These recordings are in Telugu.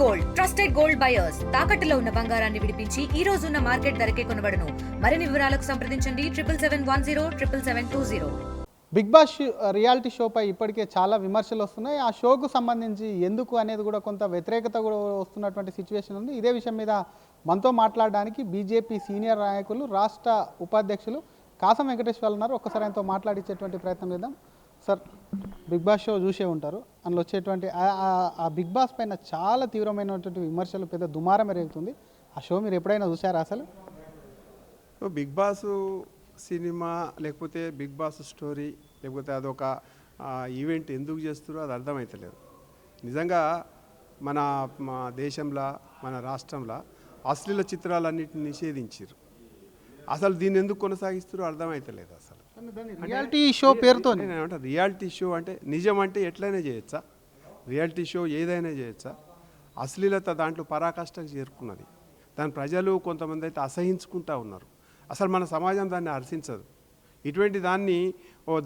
గోల్డ్ ట్రస్టెడ్ గోల్డ్ బయర్స్ తాకట్టులో ఉన్న బంగారాన్ని విడిపించి ఈ రోజు ఉన్న మార్కెట్ ధరకే కొనబడును. మరిన్ని వివరాలకు సంప్రదించండి 7771077720. బిగ్ బాస్ రియాలిటీ షోపై ఇప్పటికే చాలా విమర్శలు వస్తున్నాయి. ఆ షోకు సంబంధించి ఎందుకు అనేది కూడా కొంత వ్యతిరేకత కూడా వస్తున్నటువంటి సిచ్యువేషన్ ఉంది. ఇదే విషయం మీద మనతో మాట్లాడడానికి బీజేపీ సీనియర్ నాయకులు రాష్ట్ర ఉపాధ్యక్షులు కాసం వెంకటేశ్వర్ ఉన్నారు. ఒక్కసారి ఆయనతో మాట్లాడించేటువంటి ప్రయత్నం చేద్దాం. సార్, బిగ్ బాస్ షో చూసే ఉంటారు. అందులో వచ్చేటువంటి ఆ బిగ్ బాస్ పైన చాలా తీవ్రమైనటువంటి విమర్శలు, పెద్ద దుమారం ఎరుగుతుంది. ఆ షో మీరు ఎప్పుడైనా చూసారా అసలు? బిగ్ బాస్ సినిమా లేకపోతే బిగ్ బాస్ స్టోరీ లేకపోతే అదొక ఈవెంట్ ఎందుకు చేస్తారో అది అర్థమవుతలేదు. నిజంగా మన దేశంలో మన రాష్ట్రంలో అశ్లీల చిత్రాలన్నింటిని నిషేధించారు. అసలు దీన్ని ఎందుకు కొనసాగిస్తారో అర్థమవుతలేదు. అసలు రియాలిటీ షో పేరుతో రియాలిటీ షో అంటే నిజం అంటే ఎట్లయినా చేయొచ్చా? రియాలిటీ షో ఏదైనా చేయొచ్చా? అశ్లీలత దాంట్లో పరాకాష్ఠకు చేరుకున్నది. దాని ప్రజలు కొంతమంది అయితే అసహించుకుంటూ ఉన్నారు. అసలు మన సమాజం దాన్ని హర్షించదు. ఇటువంటి దాన్ని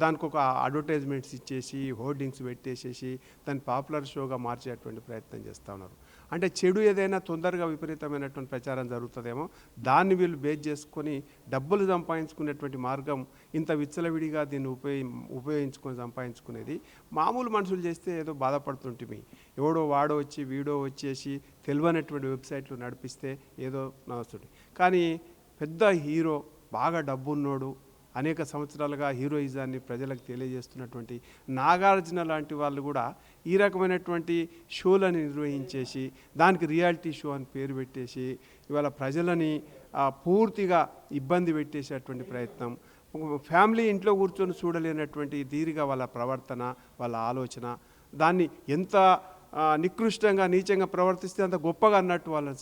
దానికి ఒక అడ్వర్టైజ్మెంట్స్ ఇచ్చేసి హోర్డింగ్స్ పెట్టేసేసి దాన్ని పాపులర్ షోగా మార్చేటువంటి ప్రయత్నం చేస్తూ ఉన్నారు. అంటే చెడు ఏదైనా తొందరగా విపరీతమైనటువంటి ప్రచారం జరుగుతుందేమో దాన్ని వీళ్ళు బేస్ చేసుకొని డబ్బులు సంపాదించుకునేటువంటి మార్గం ఇంత విచ్చలవిడిగా దీన్ని ఉపయోగించుకొని సంపాదించుకునేది మామూలు మనుషులు చేస్తే ఏదో బాధపడుతుంటిమి. ఎవడో వాడో వచ్చి వీడో వచ్చేసి తెలియనటువంటి వెబ్సైట్లు నడిపిస్తే ఏదో నడుస్తుంది. కానీ పెద్ద హీరో, బాగా డబ్బున్నోడు, అనేక సంవత్సరాలుగా హీరోయిజాన్ని ప్రజలకు తెలియజేస్తున్నటువంటి నాగార్జున లాంటి వాళ్ళు కూడా ఈ రకమైనటువంటి షోలను నిర్వహించేసి దానికి రియాలిటీ షో అని పేరు పెట్టేసి ఇవాళ ప్రజలని పూర్తిగా ఇబ్బంది పెట్టేసేటువంటి ప్రయత్నం, ఫ్యామిలీ ఇంట్లో కూర్చొని చూడలేనటువంటి తీరిగా వాళ్ళ ప్రవర్తన, వాళ్ళ ఆలోచన, దాన్ని ఎంత నికృష్టంగా నీచంగా ప్రవర్తిస్తే అంత గొప్పగా అన్నట్టు వాళ్ళని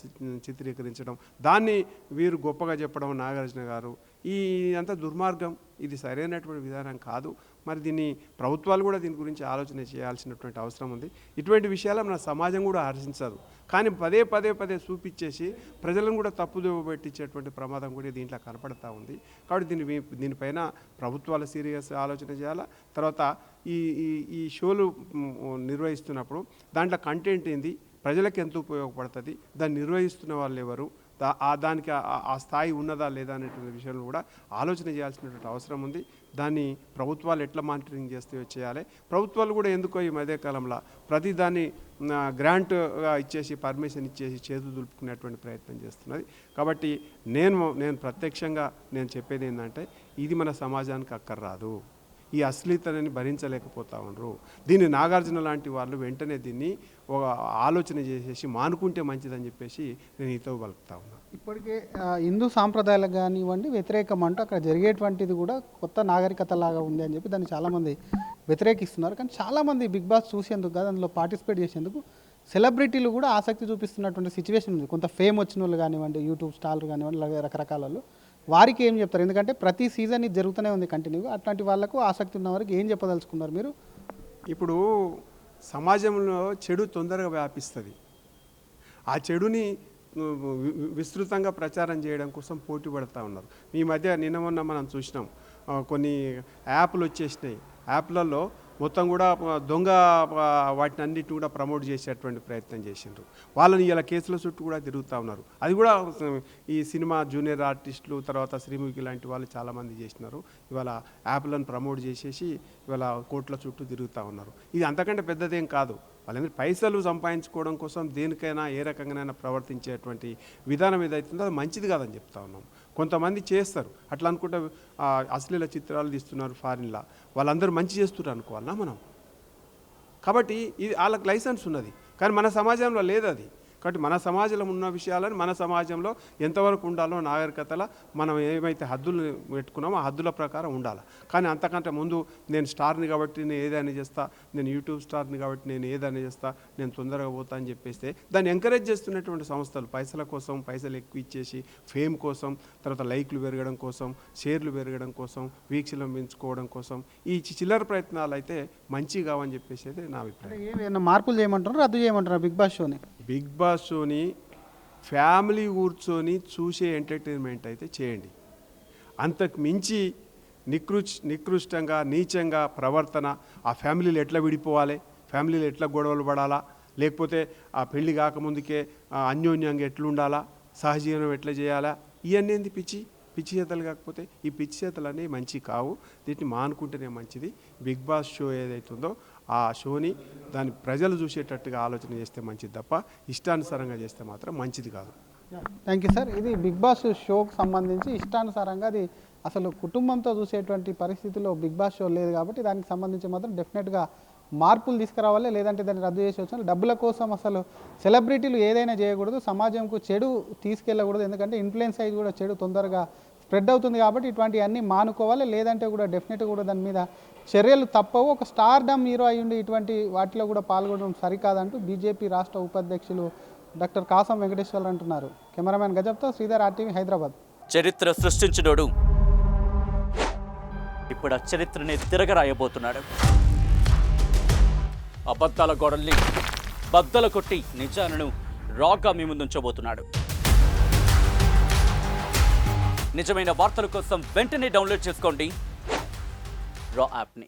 చిత్రీకరించడం, దాన్ని వీరు గొప్పగా చెప్పడం నాగార్జున గారు, ఈ అంత దుర్మార్గం. ఇది సరైనటువంటి విధానం కాదు. మరి దీన్ని ప్రభుత్వాలు కూడా దీని గురించి ఆలోచన చేయాల్సినటువంటి అవసరం ఉంది. ఇటువంటి విషయాలు మన సమాజం కూడా హర్షించదు. కానీ పదే పదే పదే చూపించేసి ప్రజలను కూడా తప్పుదోవ పెట్టించేటువంటి ప్రమాదం కూడా దీంట్లో కనపడతా ఉంది. కాబట్టి దీనిపైన ప్రభుత్వాలు సీరియస్ ఆలోచన చేయాలా. తర్వాత ఈ షోలు నిర్వహిస్తున్నప్పుడు దాంట్లో కంటెంట్ ఏంది, ప్రజలకు ఎంత ఉపయోగపడుతుంది, దాన్ని నిర్వహిస్తున్న వాళ్ళు ఎవరు, దానికి ఆ స్థాయి ఉన్నదా లేదా అనేటువంటి విషయంలో కూడా ఆలోచన చేయాల్సినటువంటి అవసరం ఉంది. దాన్ని ప్రభుత్వాలు ఎట్లా మానిటరింగ్ చేస్తే చేయాలి. ప్రభుత్వాలు కూడా ఎందుకో ఈ మధ్యకాలంలో ప్రతి దాన్ని గ్రాంట్గా ఇచ్చేసి పర్మిషన్ ఇచ్చేసి చేతులు దులుపుకునేటువంటి ప్రయత్నం చేస్తున్నది. కాబట్టి నేను ప్రత్యక్షంగా నేను చెప్పేది ఏంటంటే ఇది మన సమాజానికి అక్కర్రాదు. ఈ అశ్లీలతని భరించలేకపోతా ఉన్నారు. దీన్ని నాగార్జున లాంటి వాళ్ళు వెంటనే దీన్ని ఒక ఆలోచన చేసేసి మానుకుంటే మంచిదని చెప్పేసి నేను ఈతో పలుకుతా ఉన్నాను. ఇప్పటికే హిందూ సాంప్రదాయాలకు కానివ్వండి వ్యతిరేకం అంటూ అక్కడ జరిగేటువంటిది కూడా కొత్త నాగరికత లాగా ఉంది అని చెప్పి దాన్ని చాలామంది వ్యతిరేకిస్తున్నారు. కానీ చాలామంది బిగ్ బాస్ చూసేందుకు కాదు, అందులో పార్టిసిపేట్ చేసేందుకు సెలబ్రిటీలు కూడా ఆసక్తి చూపిస్తున్నటువంటి సిచ్యువేషన్ ఉంది. కొంత ఫేమ్ వచ్చిన వాళ్ళు కానివ్వండి, యూట్యూబ్ స్టార్లు కానివ్వండి, రకరకాల వాళ్ళు, వారికి ఏం చెప్తారు? ఎందుకంటే ప్రతి సీజన్ ఇది జరుగుతూనే ఉంది కంటిన్యూగా. అట్లాంటి వాళ్ళకు ఆసక్తి ఉన్న వారికి ఏం చెప్పదలుచుకున్నారు మీరు? ఇప్పుడు సమాజంలో చెడు తొందరగా వ్యాపిస్తుంది. ఆ చెడుని విస్తృతంగా ప్రచారం చేయడం కోసం పోటీ పడుతూ ఉన్నారు. ఈ మధ్య నిన్న మొన్న మనం చూసినాం, కొన్ని యాప్లు వచ్చేసినాయి. యాప్లలో మొత్తం కూడా దొంగ వాటిని అన్నిటిని కూడా ప్రమోట్ చేసేటువంటి ప్రయత్నం చేసిండ్రు. వాళ్ళని ఇలా కేసుల చుట్టూ కూడా తిరుగుతూ ఉన్నారు. అది కూడా ఈ సినిమా జూనియర్ ఆర్టిస్టులు, తర్వాత శ్రీముఖి లాంటి వాళ్ళు చాలామంది చేసినారు. ఇవాళ యాప్లను ప్రమోట్ చేసేసి ఇవాళ కోట్ల చుట్టూ తిరుగుతూ ఉన్నారు. ఇది అంతకంటే పెద్దదేం కాదు. వాళ్ళందరూ పైసలు సంపాదించుకోవడం కోసం దేనికైనా ఏ రకంగానైనా ప్రవర్తించేటువంటి విధానం ఏదైతుందో అది మంచిది కాదని చెప్తా ఉన్నాం. కొంతమంది చేస్తారు అట్లా అనుకుంటే అశ్లీల చిత్రాలు తీస్తున్నారు ఫారిన్లా, వాళ్ళందరూ మంచి చేస్తున్నారు అనుకోవాలన్నా మనం. కాబట్టి ఇది వాళ్ళకి లైసెన్స్ ఉన్నది, కానీ మన సమాజంలో లేదు అది. కాబట్టి మన సమాజంలో ఉన్న విషయాలను మన సమాజంలో ఎంతవరకు ఉండాలో నాగరికతలో మనం ఏమైతే హద్దులు పెట్టుకున్నామో ఆ హద్దుల ప్రకారం ఉండాలి. కానీ అంతకంటే ముందు నేను స్టార్ని కాబట్టి నేను ఏదైనా చేస్తా, నేను యూట్యూబ్ స్టార్ని కాబట్టి నేను ఏదైనా చేస్తా, నేను తొందరగా పోతా అని చెప్పేస్తే దాన్ని ఎంకరేజ్ చేస్తున్నటువంటి సంస్థలు పైసల కోసం, పైసలు ఎక్కువ ఇచ్చేసి ఫేమ్ కోసం, తర్వాత లైక్లు పెరగడం కోసం, షేర్లు పెరగడం కోసం, వీక్షలను పెంచుకోవడం కోసం ఈ చిల్లర ప్రయత్నాలు అయితే మంచి కావని చెప్పేసి అయితే నా అభిప్రాయం. ఏమైనా మార్పులు చేయమంటారు, రద్దు చేయమంటారు బిగ్ బాస్ షోని? బిగ్ బాస్ షోని ఫ్యామిలీ కూర్చొని చూసే ఎంటర్టైన్మెంట్ అయితే చేయండి. అంతకు మించి నికృష్టంగా నీచంగా ప్రవర్తన, ఆ ఫ్యామిలీలు ఎట్లా విడిపోవాలి, ఫ్యామిలీలు ఎట్లా గొడవలు పడాలా, లేకపోతే ఆ పెళ్లి కాకముందుకే అన్యోన్యంగా ఎట్లుండాలా, సహజీవనం ఎట్లా చేయాలా, ఇవన్నీ ఏంది పిచ్చి చేతలు. కాకపోతే ఈ పిచ్చి చేతలు అనేవి మంచి కావు, వీటిని మానుకుంటేనే మంచిది. బిగ్ బాస్ షో ఏదైతుందో ఆ షోని దాని ప్రజలు చూసేటట్టుగా ఆలోచన చేస్తే మంచిది తప్ప ఇష్టానుసారంగా చేస్తే మాత్రం మంచిది కాదు. Thank you sir. ఇది బిగ్ బాస్ షోకు సంబంధించి ఇష్టానుసారంగా అది అసలు కుటుంబంతో చూసేటువంటి పరిస్థితిలో బిగ్ బాస్ షో లేదు కాబట్టి దానికి సంబంధించి మాత్రం డెఫినెట్గా మార్పులు తీసుకురావాలి, లేదంటే దాన్ని రద్దు చేసి వచ్చాను. డబ్బుల కోసం అసలు సెలబ్రిటీలు ఏదైనా చేయకూడదు, సమాజంకు చెడు తీసుకెళ్ళకూడదు, ఎందుకంటే ఇన్ఫ్లుయెన్స్ అయ్యి కూడా చెడు తొందరగా స్ప్రెడ్ అవుతుంది కాబట్టి ఇటువంటివన్నీ మానుకోవాలి, లేదంటే కూడా డెఫినెట్గా కూడా దాని మీద చర్యలు తప్పవు. ఒక స్టార్డమ్ హీరో అయ్యుండి ఇటువంటి వాటిలో కూడా పాల్గొనడం సరికాదంటూ బీజేపీ రాష్ట్ర ఉపాధ్యక్షులు డాక్టర్ కాసం వెంకటేశ్వర్ అంటున్నారు. కెమెరామ్యాన్ గజబ్తో శ్రీధర్, RTV, హైదరాబాద్. చరిత్ర సృష్టించినోడు ఇప్పుడు ఆ చరిత్రని తిరగరాయబోతున్నాడు. అబద్ధాల గోడల్ని బద్దలు కొట్టి నిజాలను రాగా మీ ముందుంచబోతున్నాడు. నిజమైన వార్తల కోసం వెంటనే డౌన్లోడ్ చేసుకోండి రా యాప్ని.